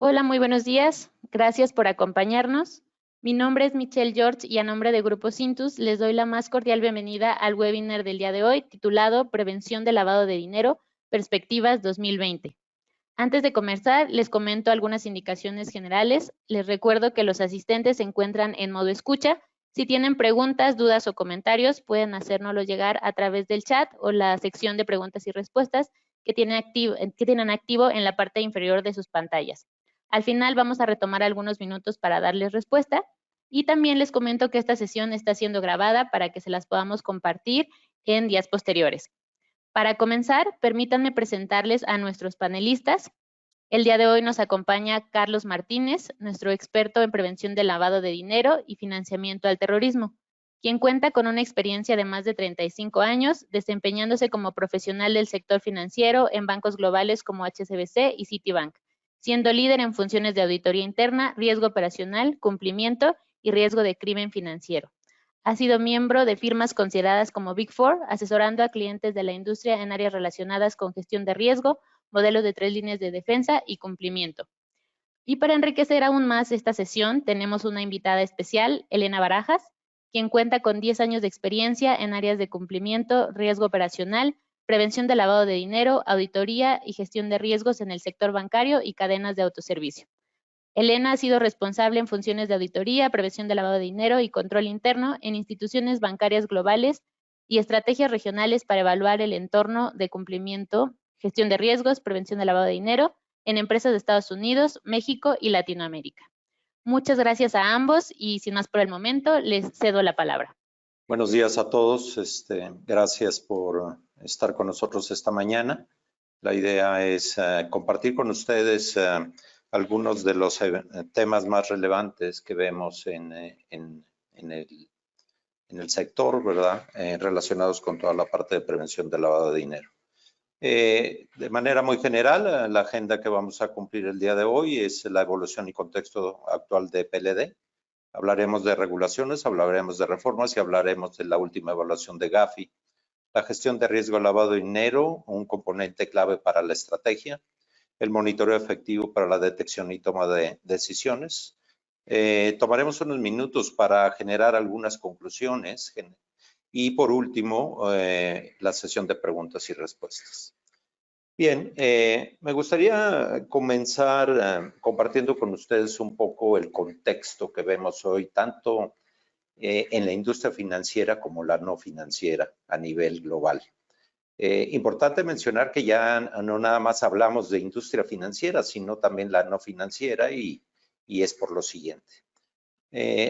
Hola, muy buenos días. Gracias por acompañarnos. Mi nombre es Michelle George y a nombre de Grupo Cintus les doy la más cordial bienvenida al webinar del día de hoy titulado Prevención del lavado de dinero, Perspectivas 2020. Antes de comenzar, les comento algunas indicaciones generales. Les recuerdo que los asistentes se encuentran en modo escucha. Si tienen preguntas, dudas o comentarios, pueden hacérnoslo llegar a través del chat o la sección de preguntas y respuestas que tienen activo en la parte inferior de sus pantallas. Al final vamos a retomar algunos minutos para darles respuesta y también les comento que esta sesión está siendo grabada para que se las podamos compartir en días posteriores. Para comenzar, permítanme presentarles a nuestros panelistas. El día de hoy nos acompaña Carlos Martínez, nuestro experto en prevención del lavado de dinero y financiamiento al terrorismo, quien cuenta con una experiencia de más de 35 años desempeñándose como profesional del sector financiero en bancos globales como HSBC y Citibank, siendo líder en funciones de auditoría interna, riesgo operacional, cumplimiento y riesgo de crimen financiero. Ha sido miembro de firmas consideradas como Big Four, asesorando a clientes de la industria en áreas relacionadas con gestión de riesgo, modelos de 3 líneas de defensa y cumplimiento. Y para enriquecer aún más esta sesión, tenemos una invitada especial, Elena Barajas, quien cuenta con 10 años de experiencia en áreas de cumplimiento, riesgo operacional, prevención de lavado de dinero, auditoría y gestión de riesgos en el sector bancario y cadenas de autoservicio. Elena ha sido responsable en funciones de auditoría, prevención de lavado de dinero y control interno en instituciones bancarias globales y estrategias regionales para evaluar el entorno de cumplimiento, gestión de riesgos, prevención de lavado de dinero en empresas de Estados Unidos, México y Latinoamérica. Muchas gracias a ambos y sin más por el momento, les cedo la palabra. Buenos días a todos. Gracias por estar con nosotros esta mañana. La idea es compartir con ustedes algunos de los temas más relevantes que vemos en el sector, ¿verdad? Relacionados con toda la parte de prevención del lavado de dinero. De manera muy general, la agenda que vamos a cumplir el día de hoy es la evolución y contexto actual de PLD. Hablaremos de regulaciones, hablaremos de reformas y hablaremos de la última evaluación de Gafi. La gestión de riesgo de lavado de dinero, un componente clave para la estrategia. El monitoreo efectivo para la detección y toma de decisiones. Tomaremos unos minutos para generar algunas conclusiones. Y por último, la sesión de preguntas y respuestas. Bien, me gustaría comenzar compartiendo con ustedes un poco el contexto que vemos hoy, tanto en la industria financiera como la no financiera a nivel global. Importante mencionar que ya no nada más hablamos de industria financiera, sino también la no financiera y es por lo siguiente.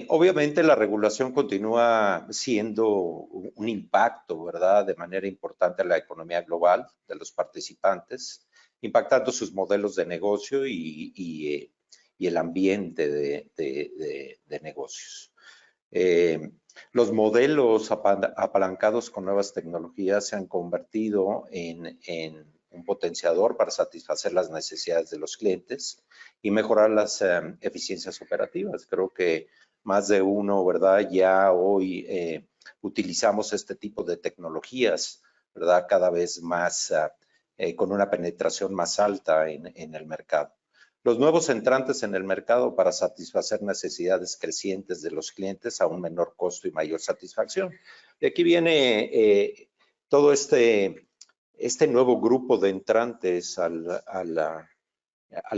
Obviamente la regulación continúa siendo un impacto, ¿verdad?, de manera importante en la economía global de los participantes, impactando sus modelos de negocio y el ambiente de negocios. Los modelos apalancados con nuevas tecnologías se han convertido en un potenciador para satisfacer las necesidades de los clientes y mejorar las eficiencias operativas. Creo que más de uno, ¿verdad?, ya hoy utilizamos este tipo de tecnologías, ¿verdad?, cada vez más con una penetración más alta en el mercado. Los nuevos entrantes en el mercado para satisfacer necesidades crecientes de los clientes a un menor costo y mayor satisfacción. Y aquí viene todo este nuevo grupo de entrantes al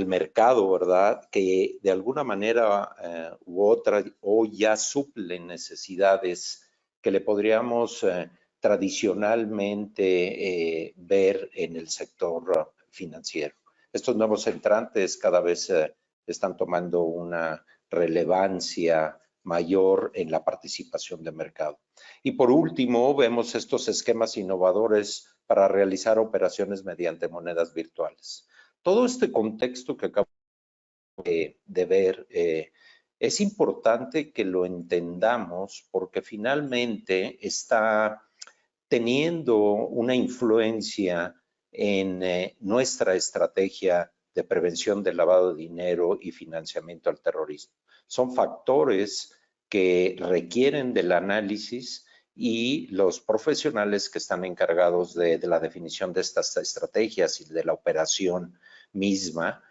mercado, ¿verdad?, que de alguna manera u otra hoy ya suplen necesidades que le podríamos tradicionalmente ver en el sector financiero. Estos nuevos entrantes cada vez están tomando una relevancia mayor en la participación de mercado. Y por último, vemos estos esquemas innovadores para realizar operaciones mediante monedas virtuales. Todo este contexto que acabo de ver es importante que lo entendamos porque finalmente está teniendo una influencia en nuestra estrategia de prevención del lavado de dinero y financiamiento al terrorismo. Son factores que requieren del análisis y los profesionales que están encargados de la definición de estas estrategias y de la operación misma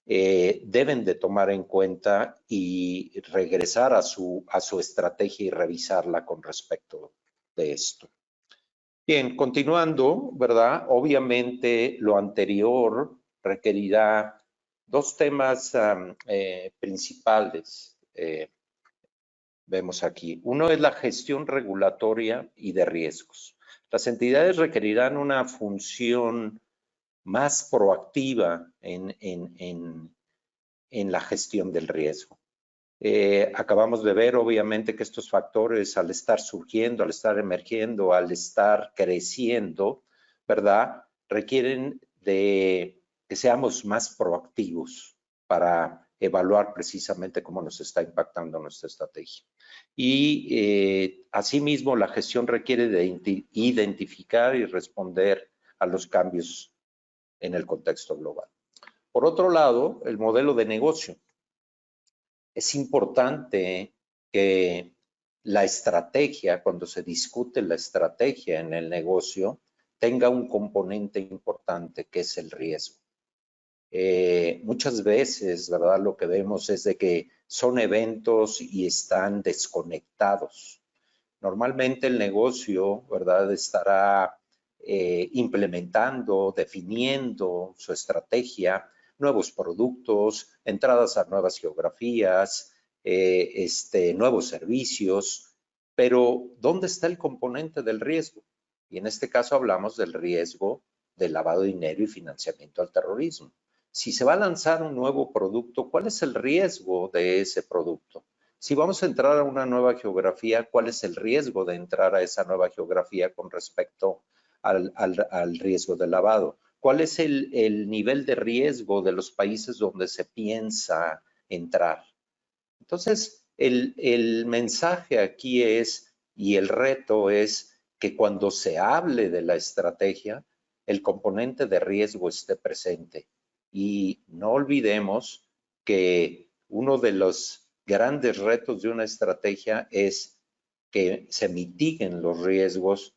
deben de tomar en cuenta y regresar a su estrategia y revisarla con respecto de esto. Bien, continuando, ¿verdad? Obviamente lo anterior requerirá dos temas principales. Vemos aquí. Uno es la gestión regulatoria y de riesgos. Las entidades requerirán una función más proactiva en la gestión del riesgo. Acabamos de ver, obviamente, que estos factores, al estar surgiendo, al estar emergiendo, al estar creciendo, ¿verdad?, requieren de que seamos más proactivos para evaluar precisamente cómo nos está impactando nuestra estrategia. Y asimismo, la gestión requiere de identificar y responder a los cambios en el contexto global. Por otro lado, el modelo de negocio. Es importante que la estrategia, cuando se discute la estrategia en el negocio, tenga un componente importante que es el riesgo. Muchas veces, ¿verdad?, lo que vemos es de que son eventos y están desconectados. Normalmente el negocio, ¿verdad?, estará implementando, definiendo su estrategia, nuevos productos, entradas a nuevas geografías, nuevos servicios, pero ¿dónde está el componente del riesgo? Y en este caso hablamos del riesgo de lavado de dinero y financiamiento al terrorismo. Si se va a lanzar un nuevo producto, ¿cuál es el riesgo de ese producto? Si vamos a entrar a una nueva geografía, ¿cuál es el riesgo de entrar a esa nueva geografía con respecto al riesgo de lavado? ¿Cuál es el nivel de riesgo de los países donde se piensa entrar? Entonces, el mensaje aquí es, y el reto es que cuando se hable de la estrategia, el componente de riesgo esté presente. Y no olvidemos que uno de los grandes retos de una estrategia es que se mitiguen los riesgos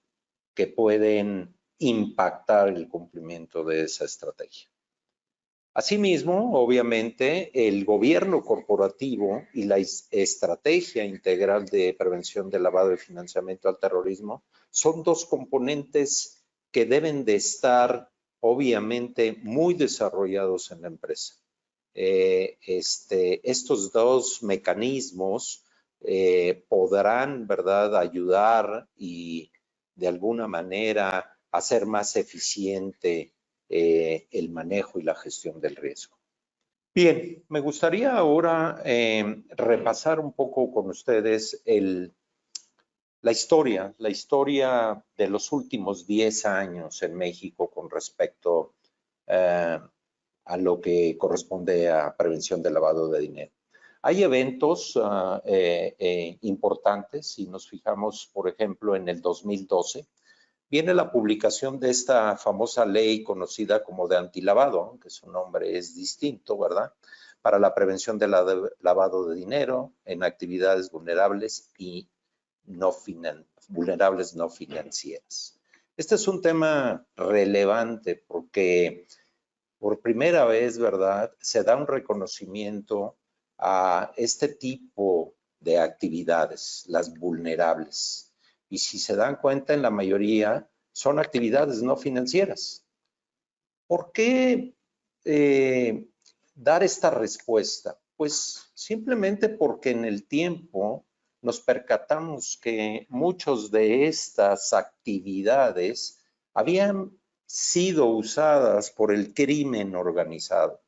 que pueden impactar el cumplimiento de esa estrategia. Asimismo, obviamente, el gobierno corporativo y la estrategia integral de prevención del lavado y financiamiento al terrorismo son dos componentes que deben de estar, obviamente, muy desarrollados en la empresa. Estos dos mecanismos podrán, ¿verdad?, ayudar y de alguna manera hacer más eficiente el manejo y la gestión del riesgo. Bien, me gustaría ahora repasar un poco con ustedes la historia de los últimos 10 años en México con respecto a lo que corresponde a prevención del lavado de dinero. Hay eventos importantes, si nos fijamos, por ejemplo, en el 2012, viene la publicación de esta famosa ley conocida como de antilavado, aunque su nombre es distinto, ¿verdad?, para la prevención del lavado de dinero en actividades vulnerables y no financieras. Este es un tema relevante porque por primera vez, ¿verdad?, se da un reconocimiento a este tipo de actividades, las vulnerables. Y si se dan cuenta, en la mayoría son actividades no financieras. ¿Por qué dar esta respuesta? Pues simplemente porque en el tiempo nos percatamos que muchas de estas actividades habían sido usadas por el crimen organizado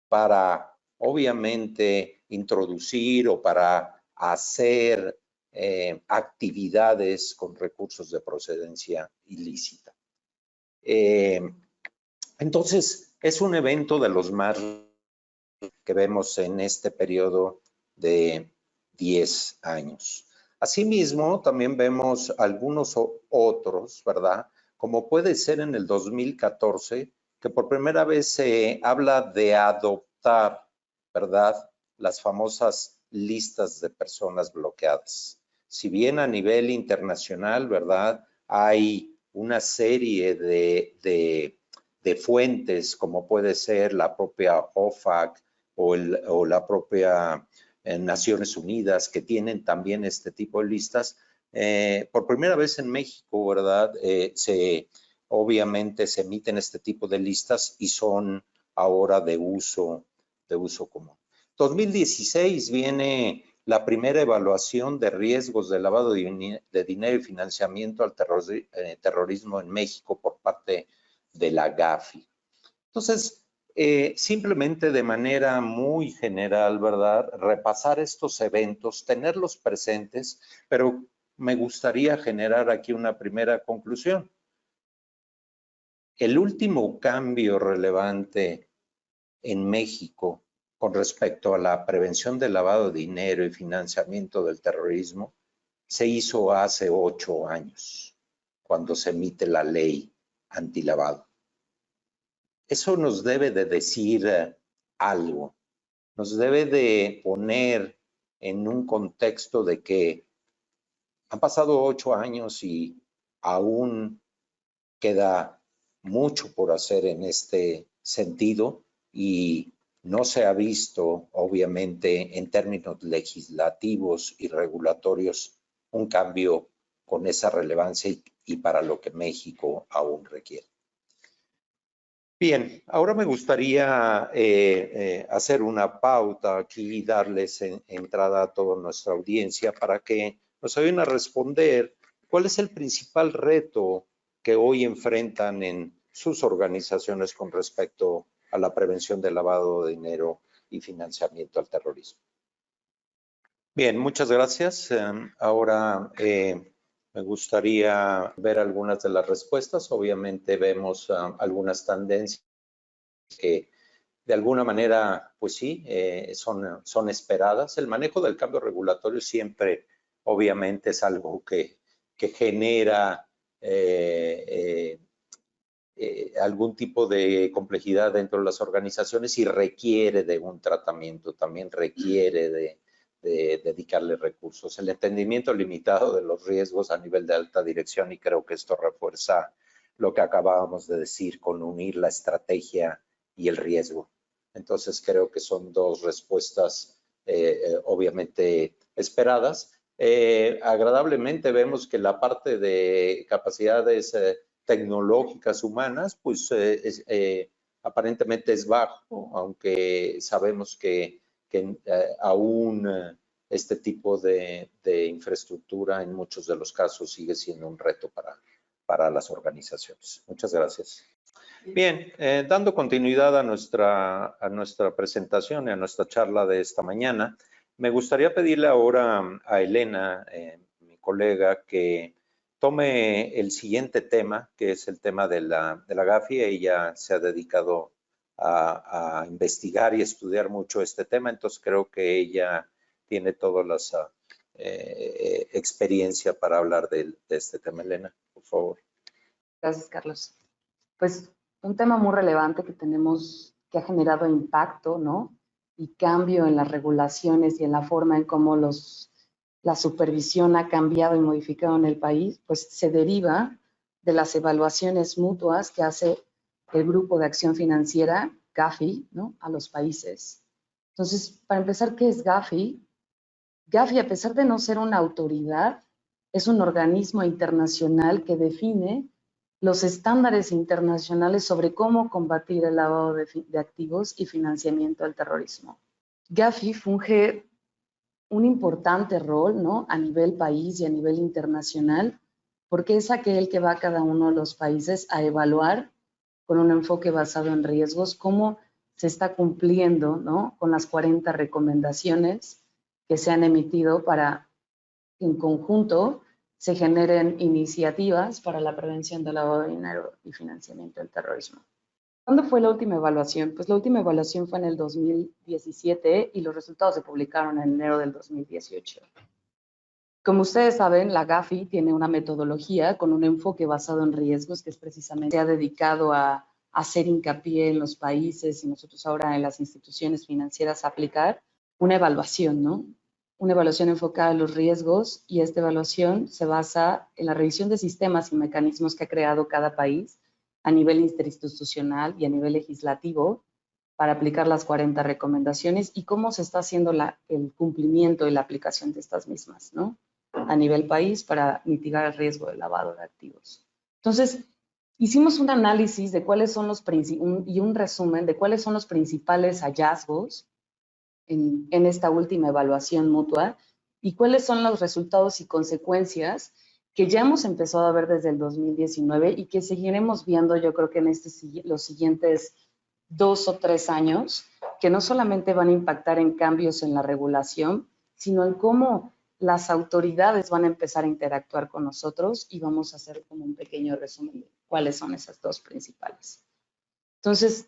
para, obviamente, introducir o para hacer actividades con recursos de procedencia ilícita. Entonces, es un evento de los más que vemos en este periodo de 10 años. Asimismo, también vemos algunos otros, ¿verdad?, como puede ser en el 2014, que por primera vez se habla de adoptar, ¿verdad?, las famosas listas de personas bloqueadas. Si bien a nivel internacional, ¿verdad?, hay una serie de fuentes, como puede ser la propia OFAC o la propia Naciones Unidas, que tienen también este tipo de listas. Por primera vez en México, ¿verdad? Obviamente se emiten este tipo de listas y son ahora de uso común. 2016 viene la primera evaluación de riesgos de lavado de dinero y financiamiento al terrorismo en México por parte de la GAFI. Entonces, simplemente de manera muy general, ¿verdad? Repasar estos eventos, tenerlos presentes, pero me gustaría generar aquí una primera conclusión. El último cambio relevante en México con respecto a la prevención del lavado de dinero y financiamiento del terrorismo se hizo hace 8 años, cuando se emite la ley antilavado. Eso nos debe de decir algo, nos debe de poner en un contexto de que han pasado 8 años y aún queda mucho por hacer en este sentido y no se ha visto, obviamente, en términos legislativos y regulatorios, un cambio con esa relevancia y para lo que México aún requiere. Bien, ahora me gustaría hacer una pauta aquí y darles entrada a toda nuestra audiencia para que nos ayuden a responder cuál es el principal reto que hoy enfrentan en sus organizaciones con respecto a la prevención del lavado de dinero y financiamiento al terrorismo. Bien, muchas gracias. Ahora me gustaría ver algunas de las respuestas. Obviamente vemos algunas tendencias que de alguna manera, pues sí, son esperadas. El manejo del cambio regulatorio siempre, obviamente, es algo que genera algún tipo de complejidad dentro de las organizaciones y requiere de un tratamiento, también requiere de dedicarle recursos. El entendimiento limitado de los riesgos a nivel de alta dirección, y creo que esto refuerza lo que acabábamos de decir con unir la estrategia y el riesgo. Entonces creo que son dos respuestas obviamente esperadas. Agradablemente vemos que la parte de capacidades tecnológicas humanas, pues aparentemente es bajo, aunque sabemos que aún este tipo de infraestructura en muchos de los casos sigue siendo un reto para las organizaciones. Muchas gracias. Bien, dando continuidad a nuestra presentación y a nuestra charla de esta mañana, me gustaría pedirle ahora a Elena, mi colega, que tome el siguiente tema, que es el tema de la GAFI. Ella se ha dedicado a investigar y estudiar mucho este tema, entonces creo que ella tiene toda la experiencia para hablar de este tema. Elena, por favor. Gracias, Carlos. Pues un tema muy relevante que ha generado impacto, ¿no? Y cambio en las regulaciones y en la forma en cómo la supervisión ha cambiado y modificado en el país, pues se deriva de las evaluaciones mutuas que hace el Grupo de Acción Financiera, GAFI, ¿no? A los países. Entonces, para empezar, ¿qué es GAFI? GAFI, a pesar de no ser una autoridad, es un organismo internacional que define los estándares internacionales sobre cómo combatir el lavado de activos y financiamiento del terrorismo. GAFI funge un importante rol, ¿no? A nivel país y a nivel internacional, porque es aquel que va a cada uno de los países a evaluar con un enfoque basado en riesgos cómo se está cumpliendo, ¿no? Con las 40 recomendaciones que se han emitido para, en conjunto, se generen iniciativas para la prevención del lavado de dinero y financiamiento del terrorismo. ¿Cuándo fue la última evaluación? Pues la última evaluación fue en el 2017 y los resultados se publicaron en enero del 2018. Como ustedes saben, la GAFI tiene una metodología con un enfoque basado en riesgos que es precisamente ha dedicado a hacer hincapié en los países y nosotros ahora en las instituciones financieras a aplicar una evaluación, ¿no? Una evaluación enfocada en los riesgos, y esta evaluación se basa en la revisión de sistemas y mecanismos que ha creado cada país a nivel interinstitucional y a nivel legislativo para aplicar las 40 recomendaciones y cómo se está haciendo el cumplimiento y la aplicación de estas mismas, ¿no? A nivel país para mitigar el riesgo de lavado de activos. Entonces, hicimos un análisis de cuáles son y un resumen de cuáles son los principales hallazgos en esta última evaluación mutua y cuáles son los resultados y consecuencias que ya hemos empezado a ver desde el 2019 y que seguiremos viendo, yo creo que en los siguientes 2 o 3 años, que no solamente van a impactar en cambios en la regulación, sino en cómo las autoridades van a empezar a interactuar con nosotros y vamos a hacer como un pequeño resumen de cuáles son esas dos principales. Entonces,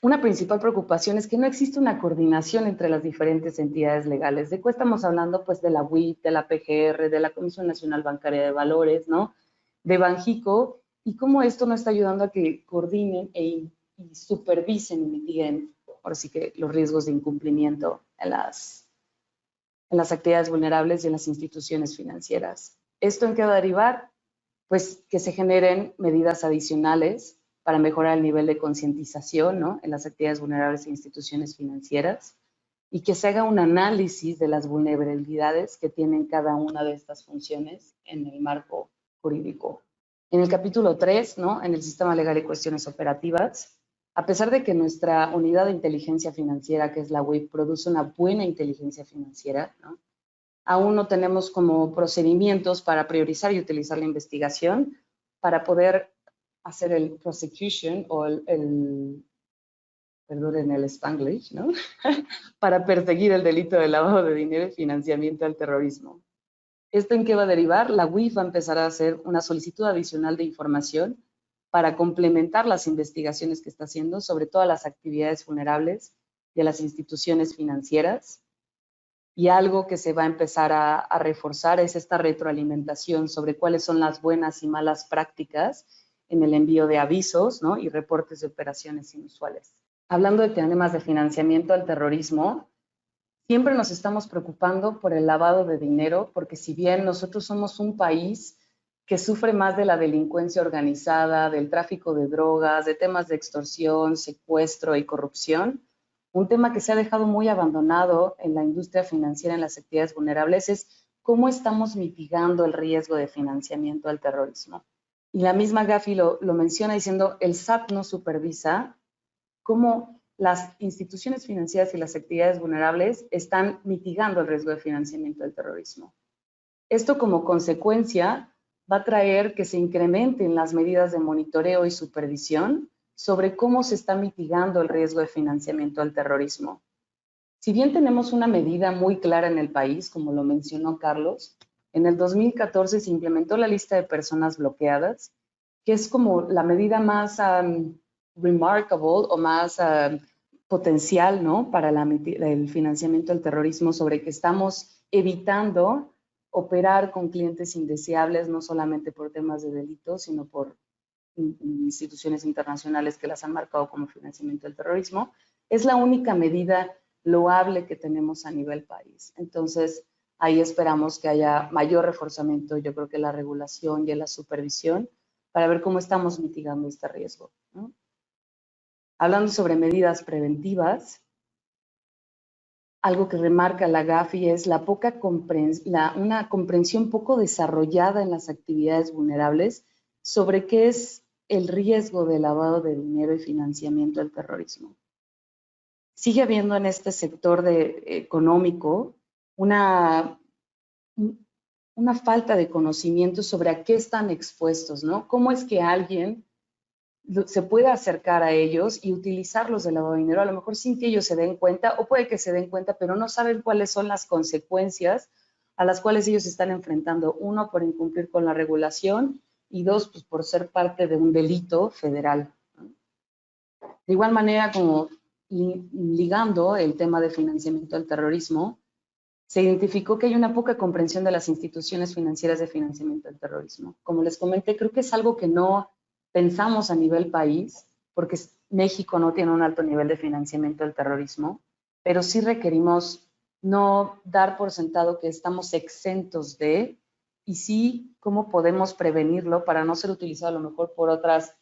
una principal preocupación es que no existe una coordinación entre las diferentes entidades legales. ¿De qué estamos hablando? Pues de la UIT, de la PGR, de la Comisión Nacional Bancaria de Valores, ¿no? De Banjico, y cómo esto no está ayudando a que coordinen y supervisen y mitiguen, ahora sí que los riesgos de incumplimiento en las actividades vulnerables y en las instituciones financieras. ¿Esto en qué va a derivar? Pues que se generen medidas adicionales para mejorar el nivel de concientización, ¿no? En las actividades vulnerables e instituciones financieras y que se haga un análisis de las vulnerabilidades que tienen cada una de estas funciones en el marco jurídico. En el capítulo 3, ¿no? En el sistema legal y cuestiones operativas, a pesar de que nuestra unidad de inteligencia financiera, que es la UIF, produce una buena inteligencia financiera, ¿no? Aún no tenemos como procedimientos para priorizar y utilizar la investigación para poder hacer el prosecution o perdonen el Spanglish, ¿no? Para perseguir el delito de lavado de dinero y financiamiento al terrorismo. ¿Esto en qué va a derivar? La UIF va a empezar a hacer una solicitud adicional de información para complementar las investigaciones que está haciendo sobre todas las actividades vulnerables de las instituciones financieras. Y algo que se va a empezar a reforzar es esta retroalimentación sobre cuáles son las buenas y malas prácticas en el envío de avisos, ¿no? Y reportes de operaciones inusuales. Hablando de temas de financiamiento al terrorismo, siempre nos estamos preocupando por el lavado de dinero, porque si bien nosotros somos un país que sufre más de la delincuencia organizada, del tráfico de drogas, de temas de extorsión, secuestro y corrupción, un tema que se ha dejado muy abandonado en la industria financiera, en las actividades vulnerables, es cómo estamos mitigando el riesgo de financiamiento al terrorismo. Y la misma Gafi lo menciona diciendo, el SAT no supervisa cómo las instituciones financieras y las actividades vulnerables están mitigando el riesgo de financiamiento del terrorismo. Esto como consecuencia va a traer que se incrementen las medidas de monitoreo y supervisión sobre cómo se está mitigando el riesgo de financiamiento al terrorismo. Si bien tenemos una medida muy clara en el país, como lo mencionó Carlos, en el 2014 se implementó la lista de personas bloqueadas, que es como la medida más remarkable o más potencial, ¿no? Para el financiamiento del terrorismo, sobre que estamos evitando operar con clientes indeseables, no solamente por temas de delitos, sino por instituciones internacionales que las han marcado como financiamiento del terrorismo. Es la única medida loable que tenemos a nivel país. Entonces, ahí esperamos que haya mayor reforzamiento, yo creo que la regulación y la supervisión, para ver cómo estamos mitigando este riesgo, ¿no? Hablando sobre medidas preventivas, algo que remarca la Gafi es una comprensión poco desarrollada en las actividades vulnerables sobre qué es el riesgo de lavado de dinero y financiamiento del terrorismo. Sigue habiendo en este sector económico una falta de conocimiento sobre a qué están expuestos, ¿no? ¿Cómo es que alguien se puede acercar a ellos y utilizarlos de lavado de dinero, a lo mejor sin que ellos se den cuenta, o puede que se den cuenta, pero no saben cuáles son las consecuencias a las cuales ellos están enfrentando? Uno, por incumplir con la regulación, y dos, pues por ser parte de un delito federal, ¿no? De igual manera, como ligando el tema de financiamiento al terrorismo, se identificó que hay una poca comprensión de las instituciones financieras de financiamiento al terrorismo. Como les comenté, creo que es algo que no pensamos a nivel país, porque México no tiene un alto nivel de financiamiento del terrorismo, pero sí requerimos no dar por sentado que estamos exentos de, y sí cómo podemos prevenirlo para no ser utilizado a lo mejor por otras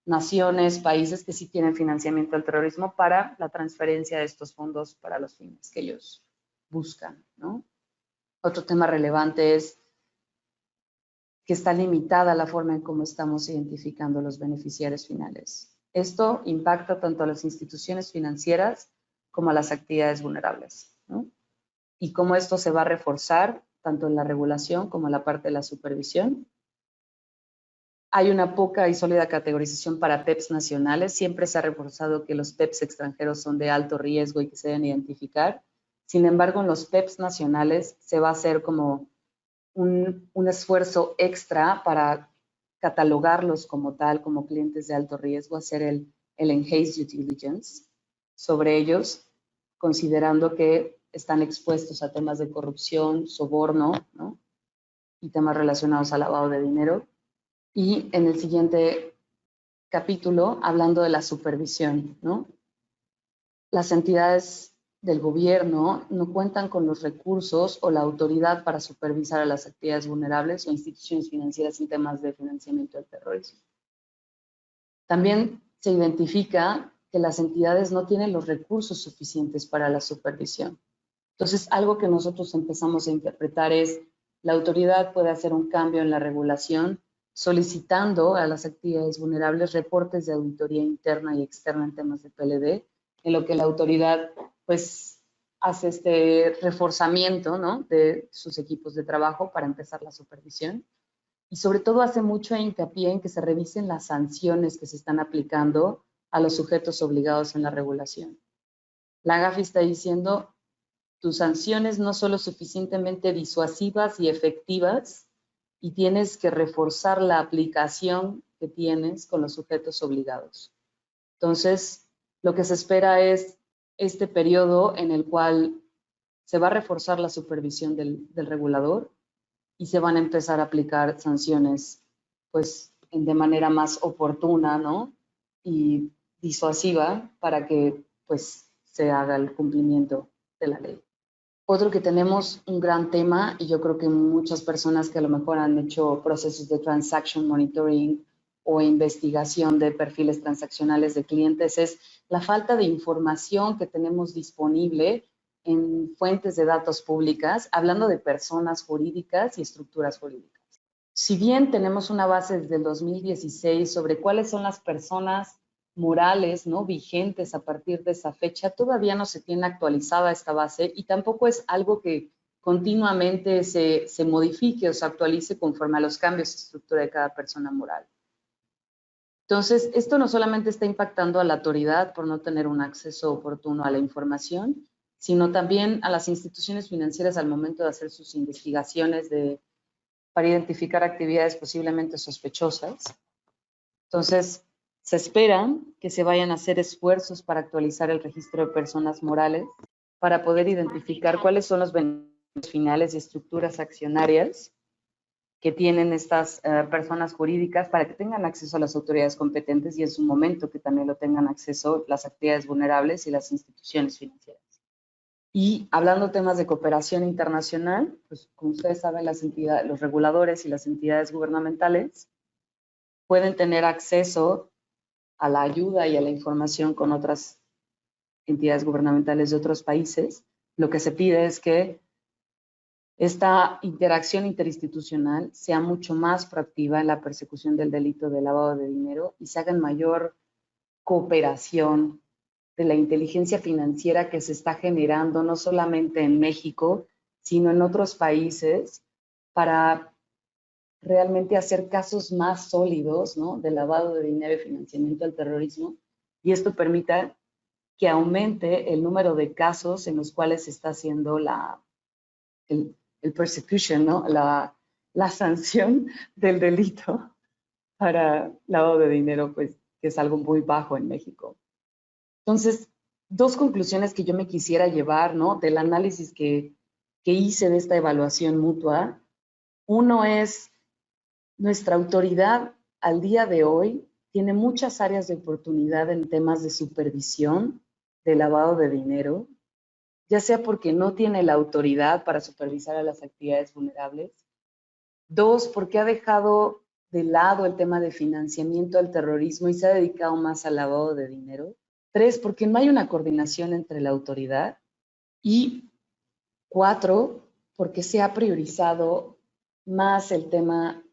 naciones, países que sí tienen financiamiento al terrorismo para la transferencia de estos fondos para los fines que ellos buscan, ¿no? Otro tema relevante es que está limitada la forma en cómo estamos identificando los beneficiarios finales. Esto impacta tanto a las instituciones financieras como a las actividades vulnerables, ¿no? Y cómo esto se va a reforzar tanto en la regulación como en la parte de la supervisión. Hay una poca y sólida categorización para PEPs nacionales. Siempre se ha reforzado que los PEPs extranjeros son de alto riesgo y que se deben identificar. Sin embargo, en los PEPs nacionales se va a hacer como un esfuerzo extra para catalogarlos como tal, como clientes de alto riesgo, hacer el enhanced due diligence sobre ellos, considerando que están expuestos a temas de corrupción, soborno, ¿no? Y temas relacionados al lavado de dinero. Y en el siguiente capítulo, hablando de la supervisión, ¿no? Las entidades del gobierno no cuentan con los recursos o la autoridad para supervisar a las actividades vulnerables o instituciones financieras en temas de financiamiento del terrorismo. También se identifica que las entidades no tienen los recursos suficientes para la supervisión. Entonces, algo que nosotros empezamos a interpretar es la autoridad puede hacer un cambio en la regulación solicitando a las actividades vulnerables reportes de auditoría interna y externa en temas de PLD, en lo que la autoridad pues hace este reforzamiento, ¿no?, de sus equipos de trabajo para empezar la supervisión. Y sobre todo hace mucho hincapié en que se revisen las sanciones que se están aplicando a los sujetos obligados en la regulación. La GAFI está diciendo, tus sanciones no son lo suficientemente disuasivas y efectivas y tienes que reforzar la aplicación que tienes con los sujetos obligados. Entonces, lo que se espera es este periodo en el cual se va a reforzar la supervisión del regulador y se van a empezar a aplicar sanciones pues de manera más oportuna, ¿no?, y disuasiva para que pues se haga el cumplimiento de la ley. Otro que tenemos un gran tema, y yo creo que muchas personas que a lo mejor han hecho procesos de transaction monitoring o investigación de perfiles transaccionales de clientes, es la falta de información que tenemos disponible en fuentes de datos públicas, hablando de personas jurídicas y estructuras jurídicas. Si bien tenemos una base desde el 2016 sobre cuáles son las personas morales, ¿no?, vigentes a partir de esa fecha, todavía no se tiene actualizada esta base y tampoco es algo que continuamente se modifique o se actualice conforme a los cambios de estructura de cada persona moral. Entonces, esto no solamente está impactando a la autoridad por no tener un acceso oportuno a la información, sino también a las instituciones financieras al momento de hacer sus investigaciones para identificar actividades posiblemente sospechosas. Entonces, se espera que se vayan a hacer esfuerzos para actualizar el registro de personas morales, para poder identificar cuáles son los beneficios finales y estructuras accionarias que tienen estas personas jurídicas para que tengan acceso a las autoridades competentes y en su momento que también lo tengan acceso las actividades vulnerables y las instituciones financieras. Y hablando de temas de cooperación internacional, pues como ustedes saben, los reguladores y las entidades gubernamentales pueden tener acceso a la ayuda y a la información con otras entidades gubernamentales de otros países. Lo que se pide es que esta interacción interinstitucional sea mucho más proactiva en la persecución del delito de lavado de dinero y se haga en mayor cooperación de la inteligencia financiera que se está generando no solamente en México, sino en otros países para realmente hacer casos más sólidos, ¿no?, de lavado de dinero y financiamiento al terrorismo, y esto permita que aumente el número de casos en los cuales se está haciendo el persecution, ¿no?, la sanción del delito para lavado de dinero, pues que es algo muy bajo en México. Entonces, dos conclusiones que yo me quisiera llevar, ¿no?, del análisis que hice de esta evaluación mutua. Uno es, nuestra autoridad al día de hoy tiene muchas áreas de oportunidad en temas de supervisión de lavado de dinero, ya sea porque no tiene la autoridad para supervisar a las actividades vulnerables. Dos, porque ha dejado de lado el tema de financiamiento al terrorismo y se ha dedicado más al lavado de dinero. 3, porque no hay una coordinación entre la autoridad. Y 4, porque se ha priorizado más el tema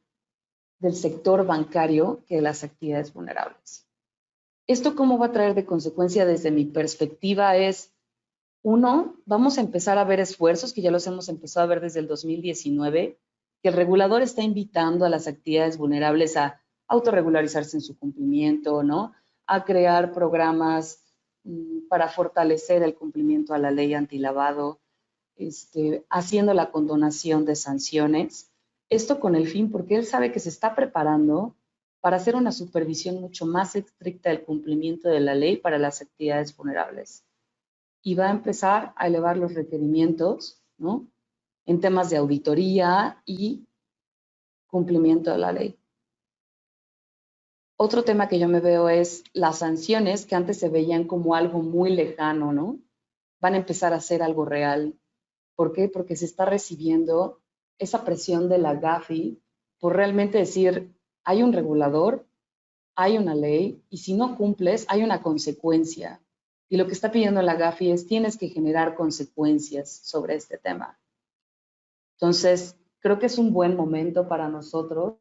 del sector bancario que de las actividades vulnerables. ¿Esto cómo va a traer de consecuencia desde mi perspectiva? Es, uno, vamos a empezar a ver esfuerzos, que ya los hemos empezado a ver desde el 2019, que el regulador está invitando a las actividades vulnerables a autorregularizarse en su cumplimiento, ¿no? A crear programas para fortalecer el cumplimiento a la ley antilavado, haciendo la condonación de sanciones. Esto con el fin, porque él sabe que se está preparando para hacer una supervisión mucho más estricta del cumplimiento de la ley para las actividades vulnerables. Y va a empezar a elevar los requerimientos, ¿no?, en temas de auditoría y cumplimiento de la ley. Otro tema que yo me veo es las sanciones, que antes se veían como algo muy lejano, ¿no? Van a empezar a ser algo real. ¿Por qué? Porque se está recibiendo esa presión de la GAFI por realmente decir, hay un regulador, hay una ley, y si no cumples, hay una consecuencia. Y lo que está pidiendo la GAFI es, tienes que generar consecuencias sobre este tema. Entonces, creo que es un buen momento para nosotros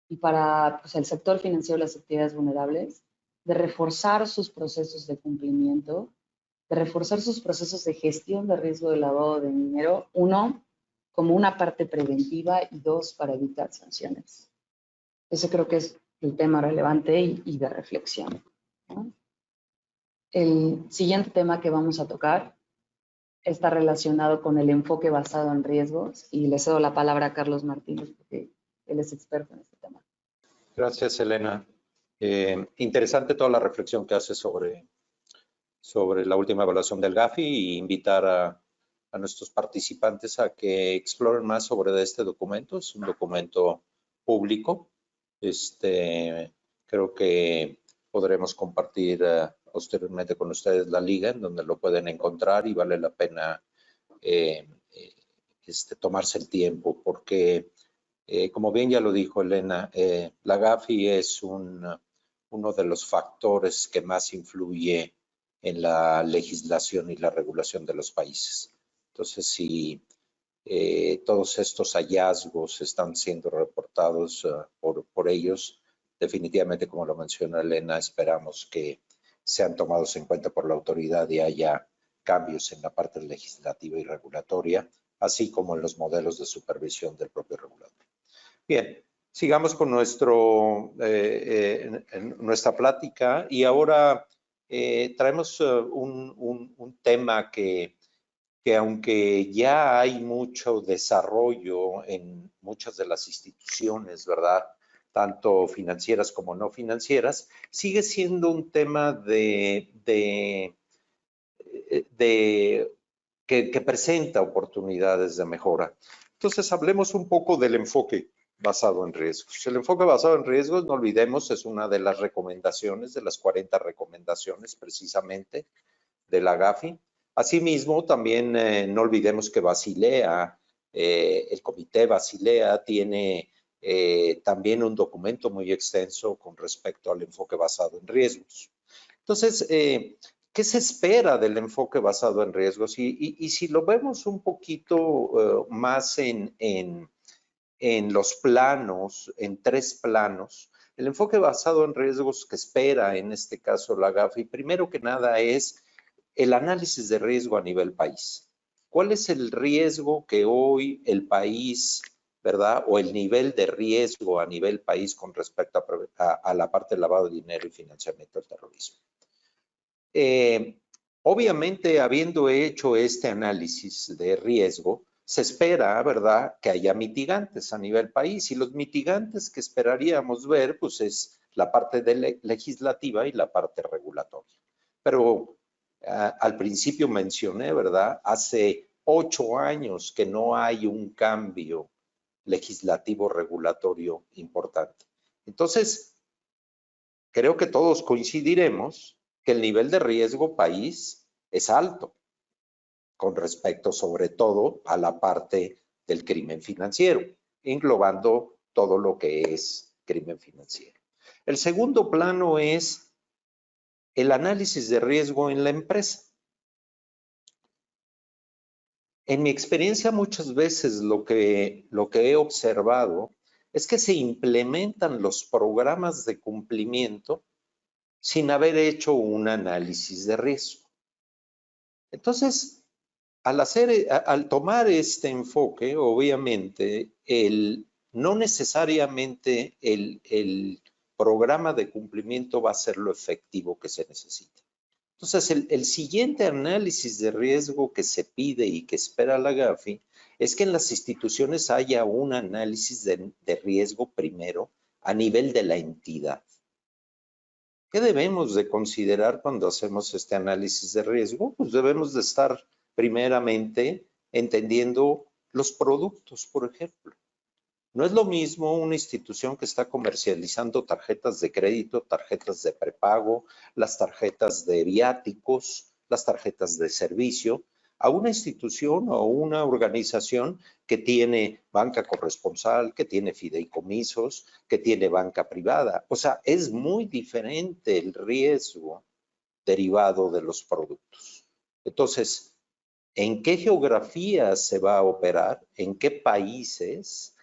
y para el sector financiero de las actividades vulnerables de reforzar sus procesos de cumplimiento, de reforzar sus procesos de gestión de riesgo de lavado de dinero, uno, como una parte preventiva, y dos, para evitar sanciones. Eso creo que es el tema relevante y de reflexión, ¿no? El siguiente tema que vamos a tocar está relacionado con el enfoque basado en riesgos, y le cedo la palabra a Carlos Martínez porque él es experto en este tema. Gracias, Elena. Interesante toda la reflexión que hace sobre la última evaluación del GAFI, y invitar a nuestros participantes a que exploren más sobre este documento. Es un documento público. Creo que podremos compartir posteriormente con ustedes la liga en donde lo pueden encontrar, y vale la pena tomarse el tiempo, porque como bien ya lo dijo Elena, la GAFI es uno de los factores que más influye en la legislación y la regulación de los países. Entonces, si todos estos hallazgos están siendo reportados por ellos, definitivamente, como lo menciona Elena, esperamos que sean tomados en cuenta por la autoridad y haya cambios en la parte legislativa y regulatoria, así como en los modelos de supervisión del propio regulador. Bien, sigamos con nuestra plática, y ahora traemos un tema que aunque ya hay mucho desarrollo en muchas de las instituciones, ¿verdad?, tanto financieras como no financieras, sigue siendo un tema que presenta oportunidades de mejora. Entonces, hablemos un poco del enfoque basado en riesgos. El enfoque basado en riesgos, no olvidemos, es una de las recomendaciones, de las 40 recomendaciones precisamente de la GAFI. Asimismo, también no olvidemos que Basilea, el Comité Basilea, tiene también un documento muy extenso con respecto al enfoque basado en riesgos. Entonces, ¿qué se espera del enfoque basado en riesgos? Y si lo vemos un poquito más en los planos, en 3 planos, el enfoque basado en riesgos que espera en este caso la GAFI, primero que nada es el análisis de riesgo a nivel país. ¿Cuál es el riesgo que hoy el país, ¿verdad?, o el nivel de riesgo a nivel país con respecto a la parte de lavado de dinero y financiamiento del terrorismo? Obviamente, habiendo hecho este análisis de riesgo, se espera, ¿verdad?, que haya mitigantes a nivel país, y los mitigantes que esperaríamos ver, pues, es la parte legislativa y la parte regulatoria. Pero al principio mencioné, ¿verdad?, hace 8 años que no hay un cambio legislativo regulatorio importante. Entonces, creo que todos coincidiremos que el nivel de riesgo país es alto, con respecto sobre todo a la parte del crimen financiero, englobando todo lo que es crimen financiero. El segundo plano es el análisis de riesgo en la empresa. En mi experiencia muchas veces lo que he observado es que se implementan los programas de cumplimiento sin haber hecho un análisis de riesgo. Entonces, al tomar este enfoque, obviamente, no necesariamente el programa de cumplimiento va a ser lo efectivo que se necesita. Entonces, el siguiente análisis de riesgo que se pide y que espera la GAFI es que en las instituciones haya un análisis de riesgo primero a nivel de la entidad. ¿Qué debemos de considerar cuando hacemos este análisis de riesgo? Pues debemos de estar primeramente entendiendo los productos, por ejemplo. No es lo mismo una institución que está comercializando tarjetas de crédito, tarjetas de prepago, las tarjetas de viáticos, las tarjetas de servicio, a una institución o una organización que tiene banca corresponsal, que tiene fideicomisos, que tiene banca privada. O sea, es muy diferente el riesgo derivado de los productos. Entonces, ¿en qué geografía se va a operar? ¿En qué países?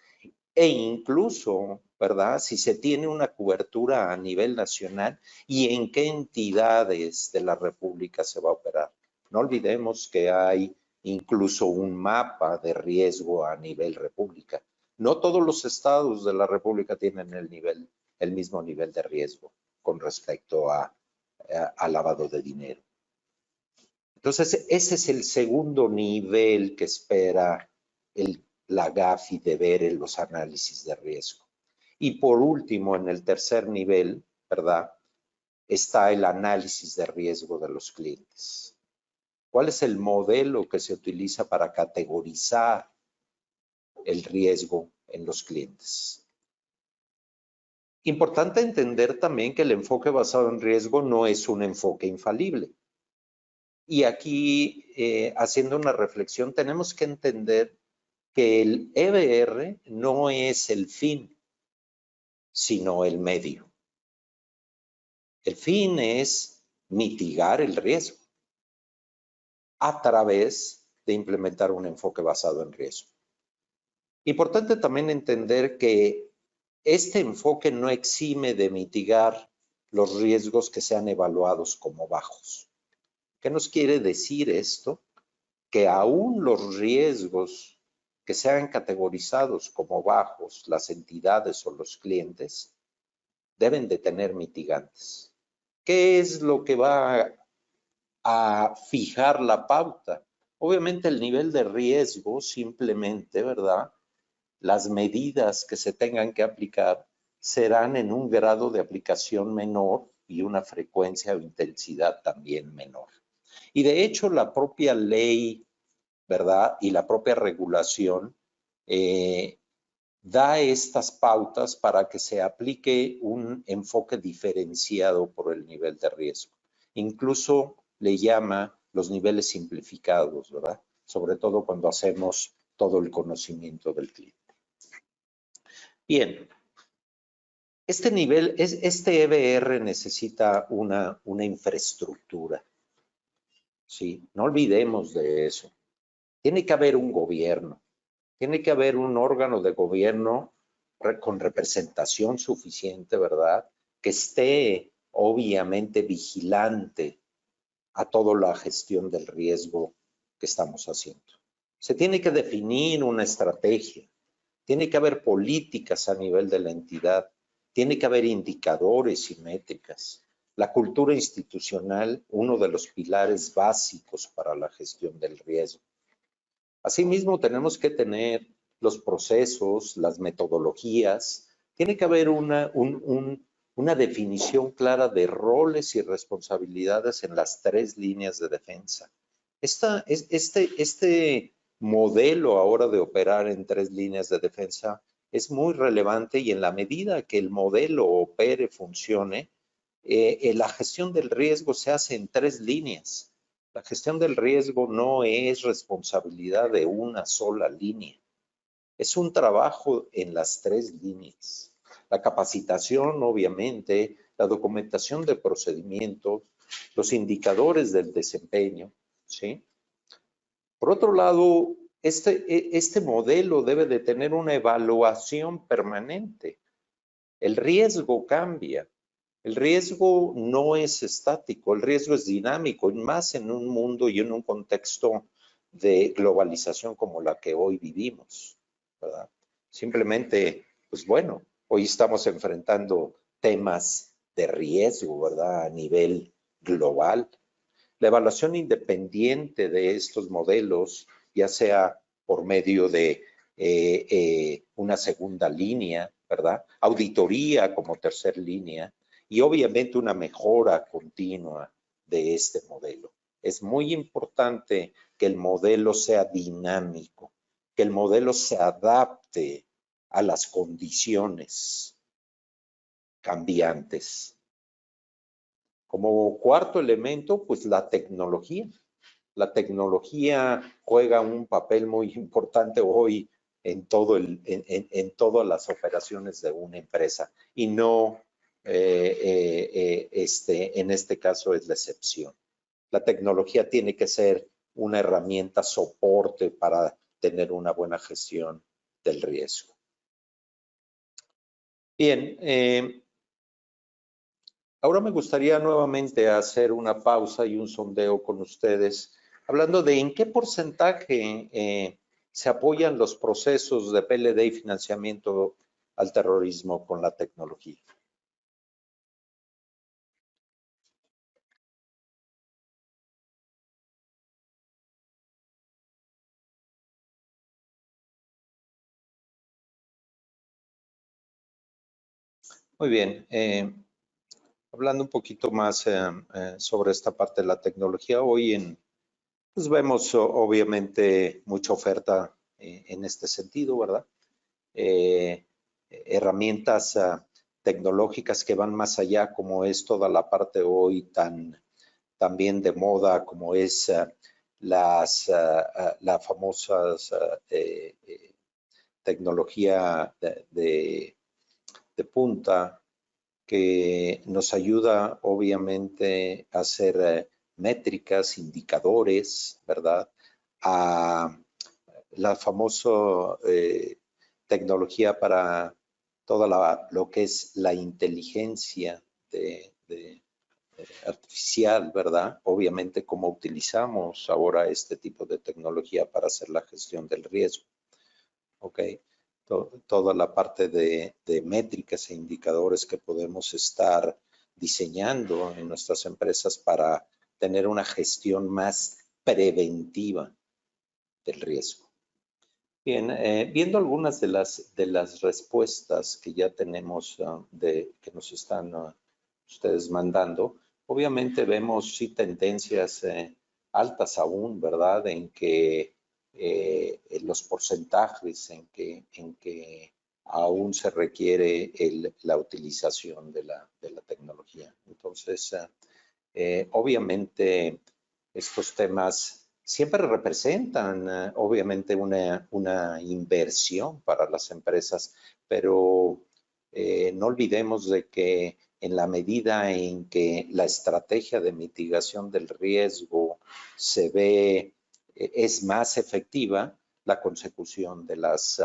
E incluso, ¿verdad? Si se tiene una cobertura a nivel nacional y en qué entidades de la República se va a operar. No olvidemos que hay incluso un mapa de riesgo a nivel república. No todos los estados de la República tienen el mismo nivel de riesgo con respecto a lavado de dinero. Entonces, ese es el segundo nivel que espera la GAFI de ver en los análisis de riesgo. Y por último, en el tercer nivel, ¿verdad? Está el análisis de riesgo de los clientes. ¿Cuál es el modelo que se utiliza para categorizar el riesgo en los clientes? Importante entender también que el enfoque basado en riesgo no es un enfoque infalible. Y aquí, haciendo una reflexión, tenemos que entender que el EBR no es el fin, sino el medio. El fin es mitigar el riesgo a través de implementar un enfoque basado en riesgo. Importante también entender que este enfoque no exime de mitigar los riesgos que sean evaluados como bajos. ¿Qué nos quiere decir esto? Que aún los riesgos que sean categorizados como bajos, las entidades o los clientes, deben de tener mitigantes. ¿Qué es lo que va a fijar la pauta? Obviamente el nivel de riesgo, simplemente, ¿verdad? Las medidas que se tengan que aplicar serán en un grado de aplicación menor y una frecuencia o intensidad también menor. Y de hecho la propia ley, ¿verdad? Y la propia regulación da estas pautas para que se aplique un enfoque diferenciado por el nivel de riesgo. Incluso le llama los niveles simplificados, ¿verdad? Sobre todo cuando hacemos todo el conocimiento del cliente. Bien, este EBR necesita una infraestructura, ¿sí? No olvidemos de eso. Tiene que haber un gobierno, tiene que haber un órgano de gobierno con representación suficiente, ¿verdad? Que esté obviamente vigilante a toda la gestión del riesgo que estamos haciendo. Se tiene que definir una estrategia, tiene que haber políticas a nivel de la entidad, tiene que haber indicadores y métricas. La cultura institucional, uno de los pilares básicos para la gestión del riesgo. Asimismo, tenemos que tener los procesos, las metodologías. Tiene que haber una definición clara de roles y responsabilidades en las tres líneas de defensa. Este modelo ahora de operar en tres líneas de defensa es muy relevante y en la medida que el modelo opere, funcione, la gestión del riesgo se hace en tres líneas. La gestión del riesgo no es responsabilidad de una sola línea. Es un trabajo en las tres líneas. La capacitación, obviamente, la documentación de procedimientos, los indicadores del desempeño, ¿sí? Por otro lado, este modelo debe de tener una evaluación permanente. El riesgo cambia. El riesgo no es estático, el riesgo es dinámico, y más en un mundo y en un contexto de globalización como la que hoy vivimos, ¿verdad? Simplemente, pues bueno, hoy estamos enfrentando temas de riesgo, ¿verdad? A nivel global. La evaluación independiente de estos modelos, ya sea por medio de una segunda línea, ¿verdad? Auditoría como tercer línea y obviamente una mejora continua de este modelo. Es muy importante que el modelo sea dinámico, que el modelo se adapte a las condiciones cambiantes. Como cuarto elemento, pues la tecnología. La tecnología juega un papel muy importante hoy en todas las operaciones de una empresa y no en este caso es la excepción. La tecnología tiene que ser una herramienta soporte para tener una buena gestión del riesgo. Bien, ahora me gustaría nuevamente hacer una pausa y un sondeo con ustedes, hablando de en qué porcentaje se apoyan los procesos de PLD y financiamiento al terrorismo con la tecnología. Muy bien. Hablando un poquito más sobre esta parte de la tecnología, hoy pues vemos obviamente mucha oferta en este sentido, ¿verdad? Herramientas tecnológicas que van más allá, como es toda la parte hoy también de moda, como es las famosas tecnología de punta, que nos ayuda obviamente a hacer métricas, indicadores, ¿verdad? A la famosa tecnología para toda lo que es la inteligencia artificial, ¿verdad? Obviamente cómo utilizamos ahora este tipo de tecnología para hacer la gestión del riesgo, ¿ok? Toda la parte de métricas e indicadores que podemos estar diseñando en nuestras empresas para tener una gestión más preventiva del riesgo. Bien, viendo algunas de las respuestas que ya tenemos que nos están ustedes mandando, obviamente vemos sí tendencias altas aún, ¿verdad? En que los porcentajes en que aún se requiere la utilización de la tecnología. Entonces, obviamente estos temas siempre representan obviamente una inversión para las empresas, pero no olvidemos de que en la medida en que la estrategia de mitigación del riesgo se ve es más efectiva, la consecución de las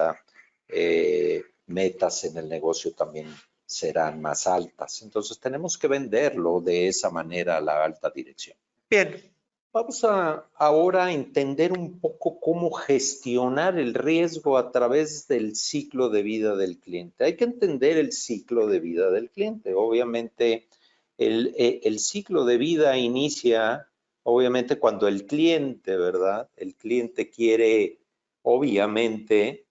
metas en el negocio también serán más altas. Entonces tenemos que venderlo de esa manera a la alta dirección. Bien, vamos ahora a entender un poco cómo gestionar el riesgo a través del ciclo de vida del cliente. Hay que entender el ciclo de vida del cliente. Obviamente, el ciclo de vida inicia, obviamente, cuando el cliente, ¿verdad? El cliente quiere, obviamente,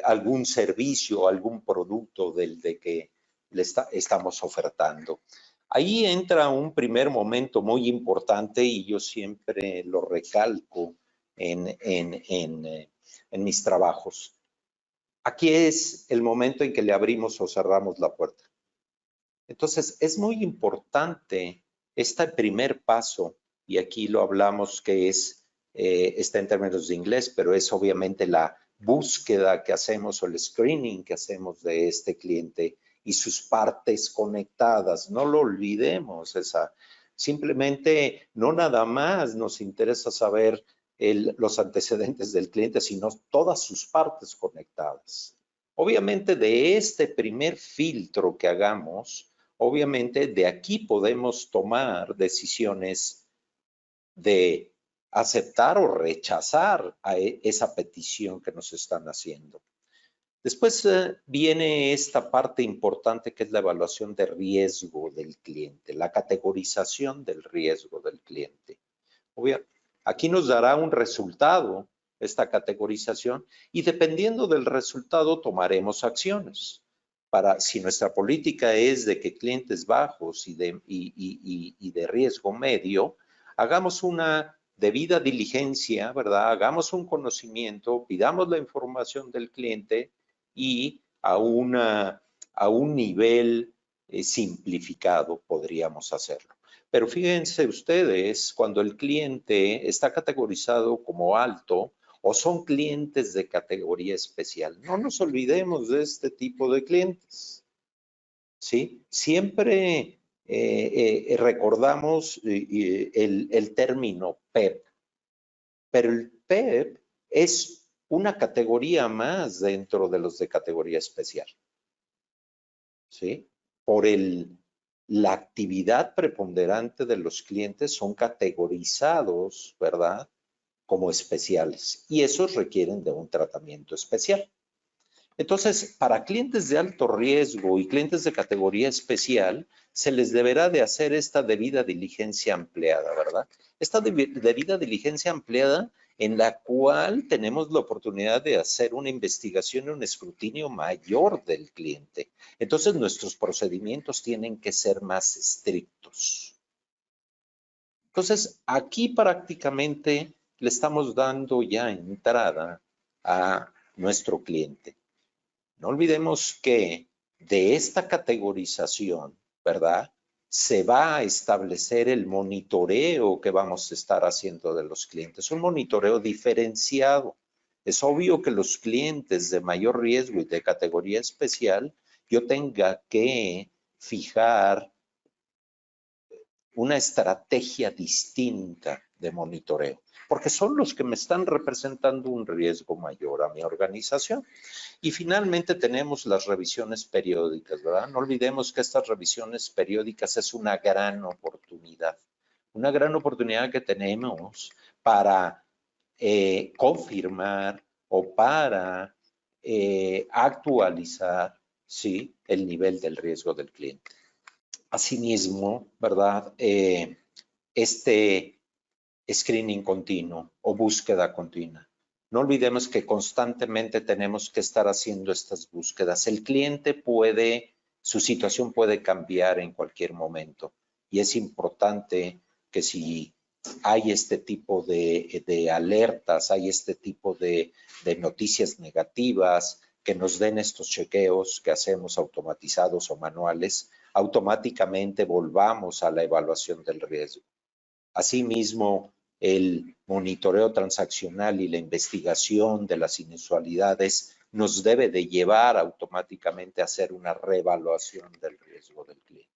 algún servicio, algún producto del de que le estamos ofertando. Ahí entra un primer momento muy importante y yo siempre lo recalco en mis trabajos. Aquí es el momento en que le abrimos o cerramos la puerta. Entonces, es muy importante este primer paso, y aquí lo hablamos que está en términos de inglés, pero es obviamente la búsqueda que hacemos o el screening que hacemos de este cliente y sus partes conectadas. No lo olvidemos, simplemente no nada más nos interesa saber los antecedentes del cliente, sino todas sus partes conectadas. Obviamente de este primer filtro que hagamos, obviamente de aquí podemos tomar decisiones de aceptar o rechazar a esa petición que nos están haciendo. Después viene esta parte importante que es la evaluación de riesgo del cliente, la categorización del riesgo del cliente. Aquí nos dará un resultado esta categorización y dependiendo del resultado tomaremos acciones. Si nuestra política es de que clientes bajos y de riesgo medio, hagamos una debida diligencia, ¿verdad? Hagamos un conocimiento, pidamos la información del cliente y a un nivel simplificado podríamos hacerlo. Pero fíjense ustedes, cuando el cliente está categorizado como alto o son clientes de categoría especial, no nos olvidemos de este tipo de clientes, ¿sí? Siempre recordamos el término PEP, pero el PEP es una categoría más dentro de los de categoría especial, ¿sí? Por la actividad preponderante de los clientes son categorizados, ¿verdad?, como especiales y esos requieren de un tratamiento especial. Entonces, para clientes de alto riesgo y clientes de categoría especial, se les deberá de hacer esta debida diligencia ampliada, ¿verdad? Esta debida diligencia ampliada en la cual tenemos la oportunidad de hacer una investigación y un escrutinio mayor del cliente. Entonces, nuestros procedimientos tienen que ser más estrictos. Entonces, aquí prácticamente le estamos dando ya entrada a nuestro cliente. No olvidemos que de esta categorización, ¿verdad?, se va a establecer el monitoreo que vamos a estar haciendo de los clientes, un monitoreo diferenciado. Es obvio que los clientes de mayor riesgo y de categoría especial, yo tenga que fijar una estrategia distinta de monitoreo, porque son los que me están representando un riesgo mayor a mi organización. Y finalmente tenemos las revisiones periódicas, ¿verdad? No olvidemos que estas revisiones periódicas es una gran oportunidad que tenemos para confirmar o para actualizar, ¿sí?, el nivel del riesgo del cliente. Asimismo, ¿verdad?, este screening continuo o búsqueda continua. No olvidemos que constantemente tenemos que estar haciendo estas búsquedas. El cliente su situación puede cambiar en cualquier momento y es importante que si hay este tipo de alertas, hay este tipo de noticias negativas, que nos den estos chequeos que hacemos automatizados o manuales, automáticamente volvamos a la evaluación del riesgo. Asimismo, el monitoreo transaccional y la investigación de las inusualidades nos debe de llevar automáticamente a hacer una reevaluación del riesgo del cliente.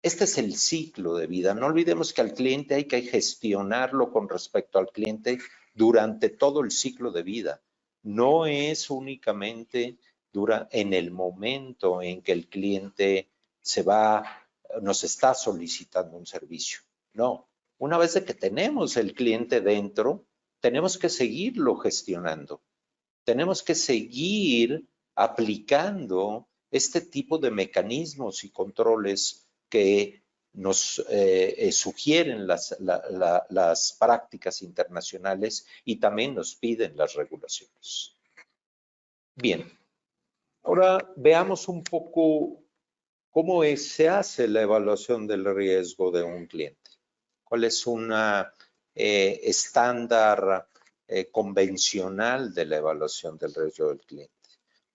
Este es el ciclo de vida. No olvidemos que al cliente hay que gestionarlo con respecto al cliente durante todo el ciclo de vida. No es únicamente en el momento en que el cliente nos está solicitando un servicio. No, una vez que tenemos el cliente dentro, tenemos que seguirlo gestionando. Tenemos que seguir aplicando este tipo de mecanismos y controles que nos sugieren las prácticas internacionales y también nos piden las regulaciones. Bien, ahora veamos un poco cómo se hace la evaluación del riesgo de un cliente. ¿Cuál es una estándar convencional de la evaluación del riesgo del cliente?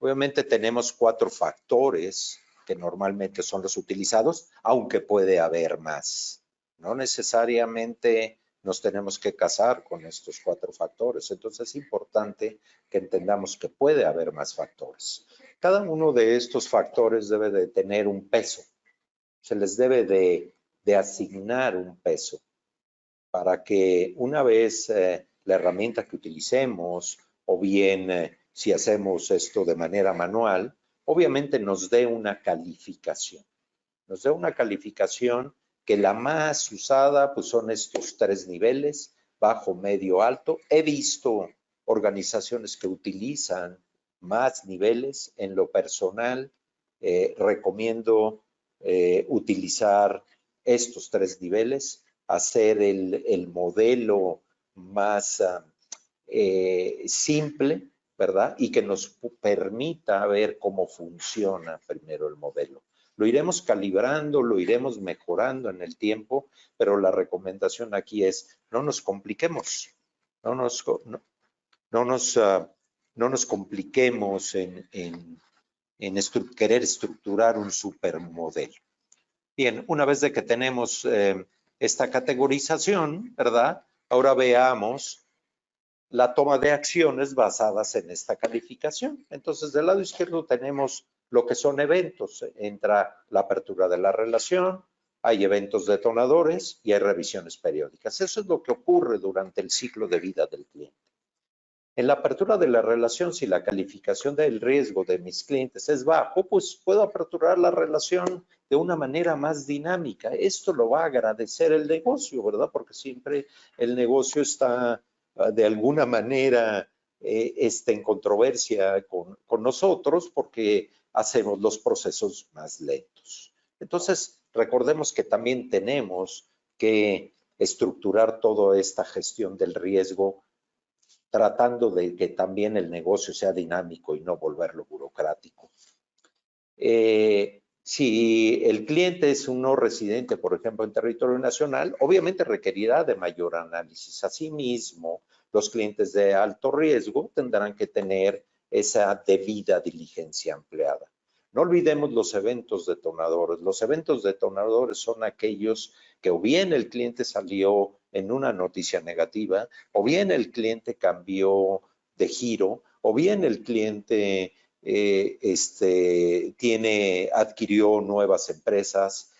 Obviamente tenemos 4 factores que normalmente son los utilizados, aunque puede haber más. No necesariamente nos tenemos que casar con estos 4 factores. Entonces es importante que entendamos que puede haber más factores. Cada uno de estos factores debe de tener un peso. Se les debe de asignar un peso para que una vez la herramienta que utilicemos o bien si hacemos esto de manera manual, obviamente nos dé una calificación. Nos dé una calificación que la más usada pues son estos 3 niveles, bajo, medio, alto. He visto organizaciones que utilizan más niveles. En lo personal, recomiendo utilizar estos 3 niveles, hacer el modelo más simple, ¿verdad? Y que nos permita ver cómo funciona primero el modelo. Lo iremos calibrando, lo iremos mejorando en el tiempo, pero la recomendación aquí es no nos compliquemos, no nos compliquemos en querer estructurar un supermodelo. Bien, una vez de que tenemos esta categorización, ¿verdad? Ahora veamos la toma de acciones basadas en esta calificación. Entonces, del lado izquierdo tenemos lo que son eventos. Entra la apertura de la relación, hay eventos detonadores y hay revisiones periódicas. Eso es lo que ocurre durante el ciclo de vida del cliente. En la apertura de la relación, si la calificación del riesgo de mis clientes es bajo, pues puedo aperturar la relación de una manera más dinámica. Esto lo va a agradecer el negocio, ¿verdad? Porque siempre el negocio está de alguna manera en controversia con nosotros porque hacemos los procesos más lentos. Entonces, recordemos que también tenemos que estructurar toda esta gestión del riesgo tratando de que también el negocio sea dinámico y no volverlo burocrático. Si el cliente es un no residente, por ejemplo, en territorio nacional, obviamente requerirá de mayor análisis. Asimismo, los clientes de alto riesgo tendrán que tener esa debida diligencia empleada. No olvidemos los eventos detonadores. Los eventos detonadores son aquellos que o bien el cliente salió en una noticia negativa, o bien el cliente cambió de giro, o bien el cliente adquirió nuevas empresas.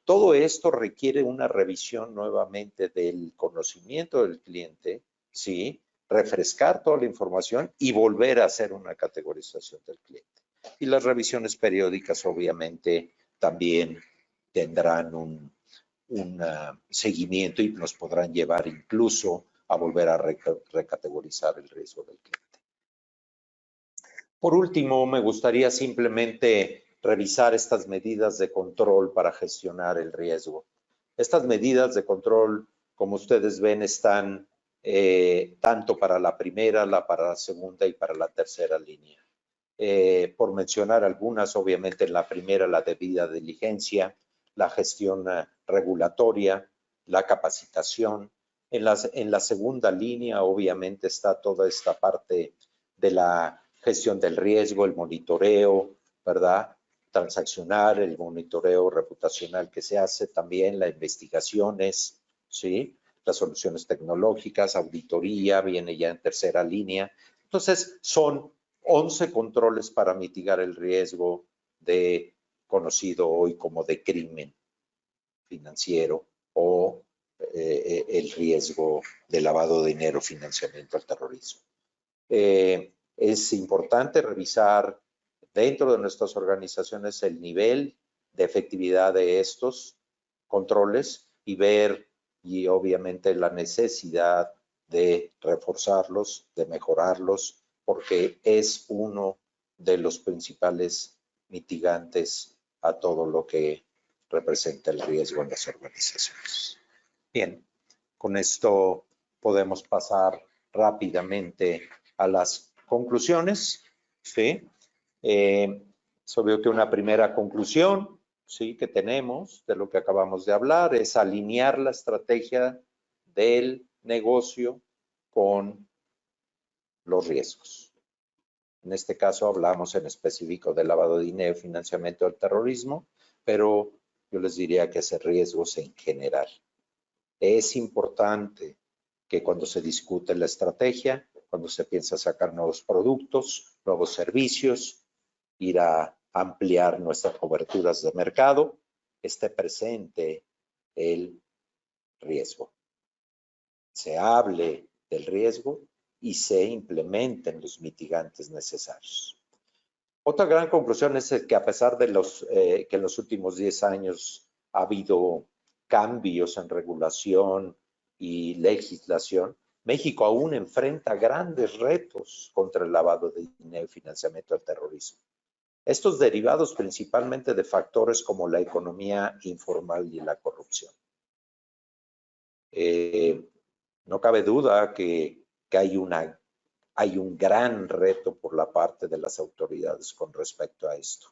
Todo esto requiere una revisión nuevamente del conocimiento del cliente, ¿sí? Refrescar toda la información y volver a hacer una categorización del cliente. Y las revisiones periódicas obviamente también tendrán un seguimiento y nos podrán llevar incluso a volver a recategorizar el riesgo del cliente. Por último, me gustaría simplemente revisar estas medidas de control para gestionar el riesgo. Estas medidas de control, como ustedes ven, están tanto para la primera, para la segunda y para la tercera línea. Por mencionar algunas, obviamente en la primera la debida diligencia, la gestión regulatoria, la capacitación. En la segunda línea, obviamente, está toda esta parte de la gestión del riesgo, el monitoreo, ¿verdad? Transaccional, el monitoreo reputacional que se hace, también las investigaciones, ¿sí? Las soluciones tecnológicas, auditoría, viene ya en tercera línea. Entonces, son 11 controles para mitigar el riesgo conocido hoy como de crimen financiero o el riesgo de lavado de dinero, financiamiento al terrorismo. Es importante revisar dentro de nuestras organizaciones el nivel de efectividad de estos controles y ver, y obviamente la necesidad de reforzarlos, de mejorarlos, porque es uno de los principales mitigantes a todo lo que representa el riesgo en las organizaciones. Bien, con esto podemos pasar rápidamente a las conclusiones, ¿sí? Es obvio que una primera conclusión, ¿sí?, que tenemos de lo que acabamos de hablar es alinear la estrategia del negocio con los riesgos. En este caso hablamos en específico de lavado de dinero, financiamiento del terrorismo, pero yo les diría que es riesgos en general. Es importante que cuando se discute la estrategia, cuando se piensa sacar nuevos productos, nuevos servicios, ir a ampliar nuestras coberturas de mercado, esté presente el riesgo. Se hable del riesgo y se implementen los mitigantes necesarios. Otra gran conclusión es que a pesar de que en los últimos 10 años ha habido cambios en regulación y legislación, México aún enfrenta grandes retos contra el lavado de dinero y financiamiento del terrorismo. Estos derivados principalmente de factores como la economía informal y la corrupción. No cabe duda que hay un gran reto por la parte de las autoridades con respecto a esto.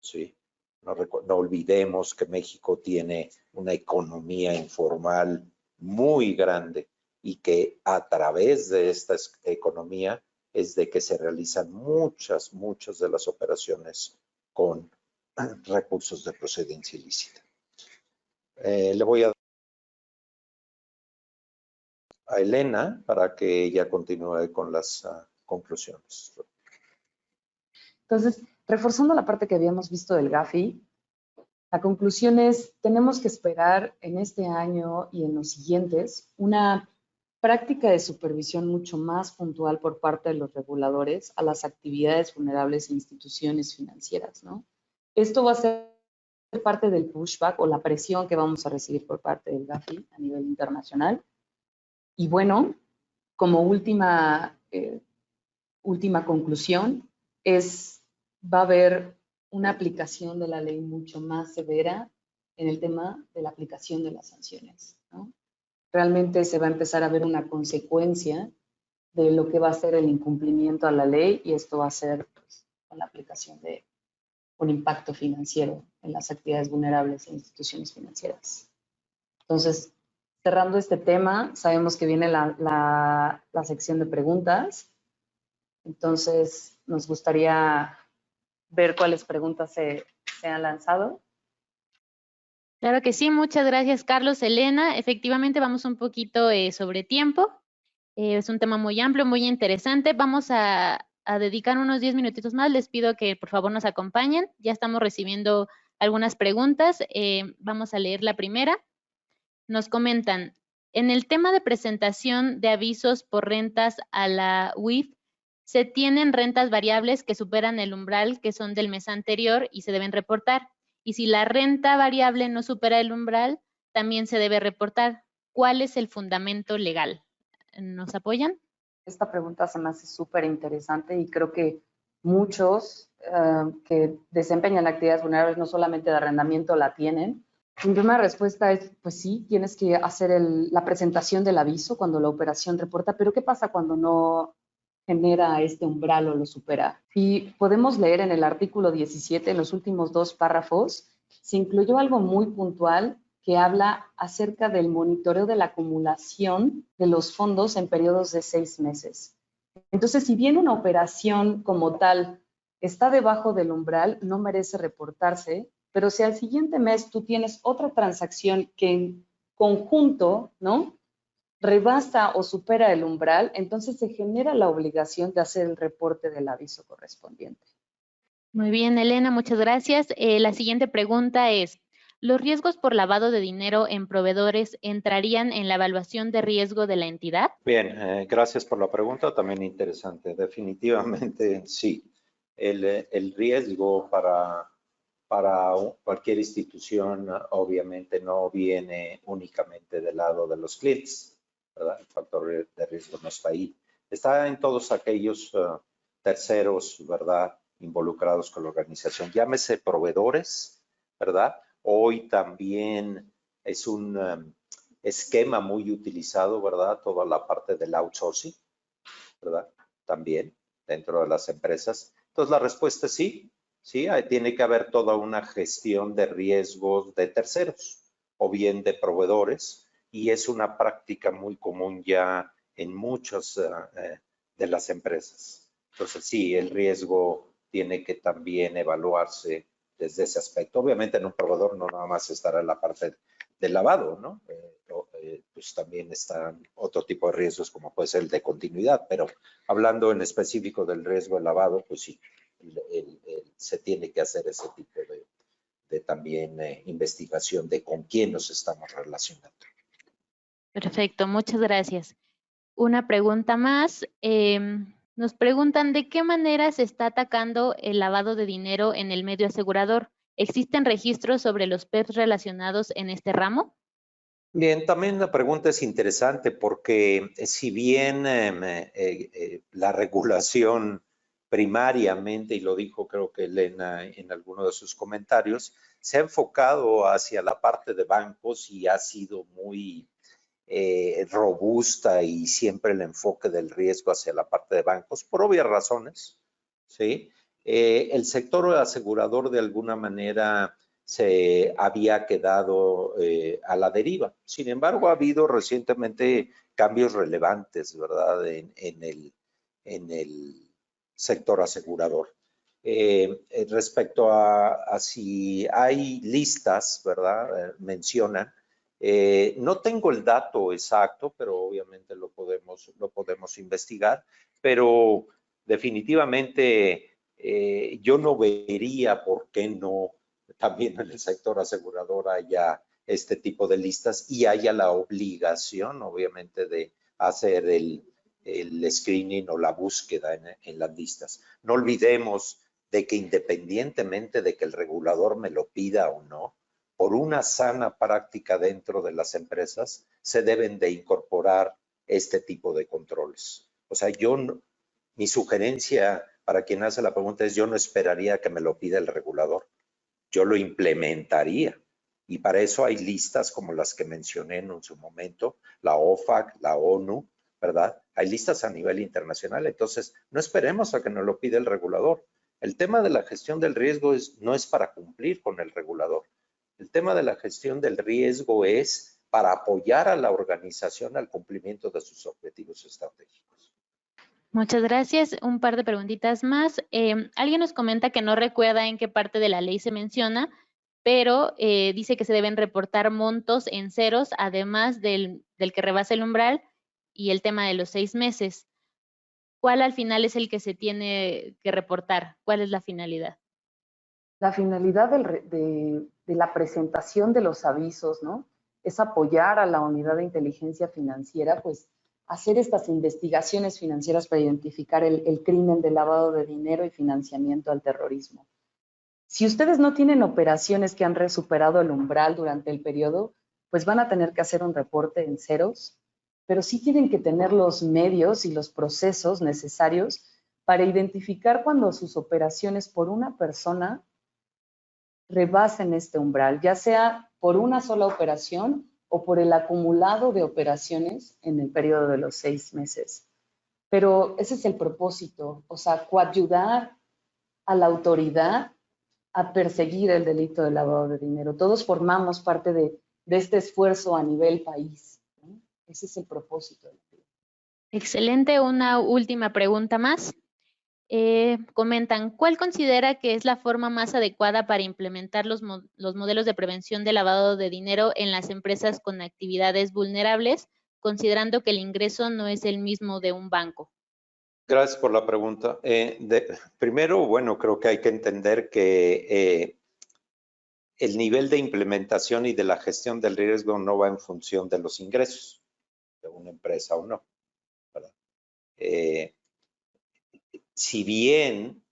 ¿Sí? No olvidemos que México tiene una economía informal muy grande y que a través de esta economía es de que se realizan muchas de las operaciones con recursos de procedencia ilícita. Le voy a Elena para que ella continúe con las conclusiones. Entonces, reforzando la parte que habíamos visto del GAFI, la conclusión es, tenemos que esperar en este año y en los siguientes una práctica de supervisión mucho más puntual por parte de los reguladores a las actividades vulnerables e instituciones financieras, ¿no? Esto va a ser parte del pushback o la presión que vamos a recibir por parte del GAFI a nivel internacional. Y bueno, como última conclusión, va a haber una aplicación de la ley mucho más severa en el tema de la aplicación de las sanciones, ¿no? Realmente se va a empezar a ver una consecuencia de lo que va a ser el incumplimiento a la ley y esto va a ser pues, con la aplicación de un impacto financiero en las actividades vulnerables e instituciones financieras. Entonces, cerrando este tema, sabemos que viene la sección de preguntas. Entonces, nos gustaría ver cuáles preguntas se han lanzado. Claro que sí, muchas gracias, Carlos. Elena, efectivamente vamos un poquito sobre tiempo. Es un tema muy amplio, muy interesante. Vamos a dedicar unos 10 minutitos más. Les pido que por favor nos acompañen. Ya estamos recibiendo algunas preguntas. Vamos a leer la primera. Nos comentan, en el tema de presentación de avisos por rentas a la UIF, se tienen rentas variables que superan el umbral que son del mes anterior y se deben reportar. Y si la renta variable no supera el umbral, también se debe reportar. ¿Cuál es el fundamento legal? ¿Nos apoyan? Esta pregunta se me hace súper interesante y creo que muchos que desempeñan actividades vulnerables no solamente de arrendamiento la tienen. Mi primera respuesta es, pues sí, tienes que hacer la presentación del aviso cuando la operación reporta, pero ¿qué pasa cuando no genera este umbral o lo supera? Y podemos leer en el artículo 17, en los últimos 2 párrafos, se incluyó algo muy puntual que habla acerca del monitoreo de la acumulación de los fondos en periodos de 6 meses. Entonces, si bien una operación como tal está debajo del umbral, no merece reportarse, pero si al siguiente mes tú tienes otra transacción que en conjunto, ¿no?, rebasa o supera el umbral, entonces se genera la obligación de hacer el reporte del aviso correspondiente. Muy bien, Elena, muchas gracias. La siguiente pregunta es, ¿los riesgos por lavado de dinero en proveedores entrarían en la evaluación de riesgo de la entidad? Bien, gracias por la pregunta, también interesante. Definitivamente sí. El riesgo para cualquier institución obviamente no viene únicamente del lado de los clientes, ¿verdad? El factor de riesgo no está ahí. Está en todos aquellos terceros, ¿verdad?, involucrados con la organización. Llámese proveedores, ¿verdad? Hoy también es un esquema muy utilizado, ¿verdad? Toda la parte del outsourcing, ¿verdad? También dentro de las empresas. Entonces la respuesta es sí. Sí, tiene que haber toda una gestión de riesgos de terceros o bien de proveedores y es una práctica muy común ya en muchas de las empresas. Entonces sí, el riesgo tiene que también evaluarse desde ese aspecto. Obviamente en un proveedor no nada más estará en la parte del lavado, ¿no? pues también están otro tipo de riesgos como puede ser el de continuidad, pero hablando en específico del riesgo de lavado, pues sí, se tiene que hacer ese tipo de también investigación de con quién nos estamos relacionando. Perfecto, muchas gracias. Una pregunta más. Nos preguntan de qué manera se está atacando el lavado de dinero en el medio asegurador. ¿Existen registros sobre los PEPs relacionados en este ramo? Bien, también la pregunta es interesante porque si bien la regulación primariamente, y lo dijo creo que Elena en alguno de sus comentarios, se ha enfocado hacia la parte de bancos y ha sido muy robusta y siempre el enfoque del riesgo hacia la parte de bancos, por obvias razones, ¿sí? El sector asegurador de alguna manera se había quedado a la deriva. Sin embargo, ha habido recientemente cambios relevantes, ¿verdad?, en el sector asegurador. Respecto a si hay listas, ¿verdad?, mencionan. No tengo el dato exacto, pero obviamente lo podemos investigar, pero definitivamente yo no vería por qué no también en el sector asegurador haya este tipo de listas y haya la obligación, obviamente, de hacer el screening o la búsqueda en las listas. No olvidemos de que independientemente de que el regulador me lo pida o no, por una sana práctica dentro de las empresas, se deben de incorporar este tipo de controles. O sea, mi sugerencia para quien hace la pregunta es, yo no esperaría que me lo pida el regulador, yo lo implementaría. Y para eso hay listas como las que mencioné en su momento, la OFAC, la ONU, ¿verdad? Hay listas a nivel internacional, entonces no esperemos a que nos lo pida el regulador. El tema de la gestión del riesgo no es para cumplir con el regulador. El tema de la gestión del riesgo es para apoyar a la organización al cumplimiento de sus objetivos estratégicos. Muchas gracias. Un par de preguntitas más. Alguien nos comenta que no recuerda en qué parte de la ley se menciona, pero dice que se deben reportar montos en ceros, además del que rebasa el umbral y el tema de los 6 meses. ¿Cuál al final es el que se tiene que reportar? ¿Cuál es la finalidad? La finalidad de la presentación de los avisos, ¿no?, es apoyar a la unidad de inteligencia financiera, pues hacer estas investigaciones financieras para identificar el crimen de lavado de dinero y financiamiento al terrorismo. Si ustedes no tienen operaciones que han superado el umbral durante el periodo, pues van a tener que hacer un reporte en ceros, pero sí tienen que tener los medios y los procesos necesarios para identificar cuando sus operaciones por una persona rebasen este umbral, ya sea por una sola operación o por el acumulado de operaciones en el periodo de los 6 meses. Pero ese es el propósito, o sea, coadyudar a la autoridad a perseguir el delito de lavado de dinero. Todos formamos parte de este esfuerzo a nivel país, ¿no? Ese es el propósito. Excelente. Una última pregunta más. Comentan, ¿cuál considera que es la forma más adecuada para implementar los modelos de prevención de lavado de dinero en las empresas con actividades vulnerables, considerando que el ingreso no es el mismo de un banco? Gracias por la pregunta. Primero, bueno, creo que hay que entender que el nivel de implementación y de la gestión del riesgo no va en función de los ingresos de una empresa o no, ¿verdad? Si bien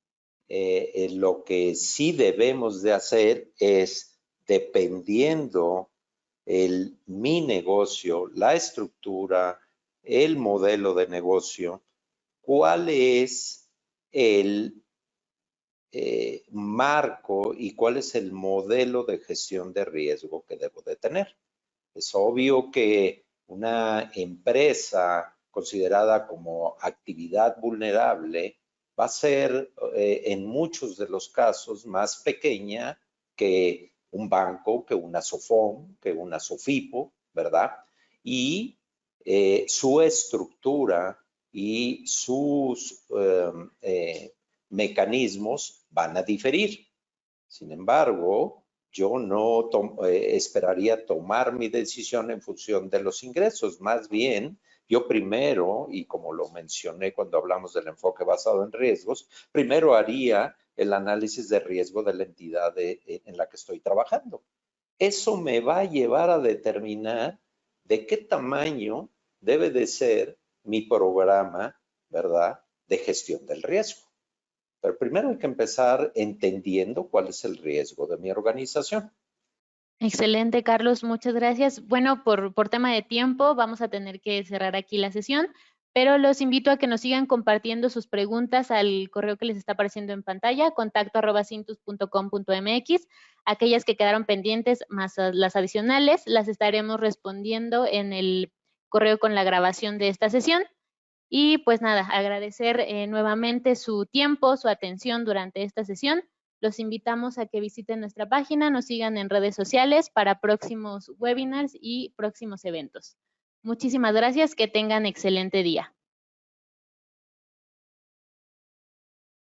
lo que sí debemos de hacer es, dependiendo mi negocio, la estructura, el modelo de negocio, cuál es el marco y cuál es el modelo de gestión de riesgo que debo de tener. Es obvio que una empresa considerada como actividad vulnerable va a ser en muchos de los casos más pequeña que un banco, que una SOFOM, que una SOFIPO, ¿verdad? Y su estructura y sus mecanismos van a diferir. Sin embargo, yo no esperaría tomar mi decisión en función de los ingresos. Más bien, yo primero, y como lo mencioné cuando hablamos del enfoque basado en riesgos, primero haría el análisis de riesgo de la entidad en la que estoy trabajando. Eso me va a llevar a determinar de qué tamaño debe de ser mi programa, ¿verdad?, de gestión del riesgo. Pero primero hay que empezar entendiendo cuál es el riesgo de mi organización. Excelente, Carlos, muchas gracias. Bueno, por tema de tiempo vamos a tener que cerrar aquí la sesión, pero los invito a que nos sigan compartiendo sus preguntas al correo que les está apareciendo en pantalla, contacto@cintus.com.mx. Aquellas que quedaron pendientes más las adicionales las estaremos respondiendo en el correo con la grabación de esta sesión. Y pues nada, agradecer nuevamente su tiempo, su atención durante esta sesión. Los invitamos a que visiten nuestra página, nos sigan en redes sociales para próximos webinars y próximos eventos. Muchísimas gracias, que tengan excelente día.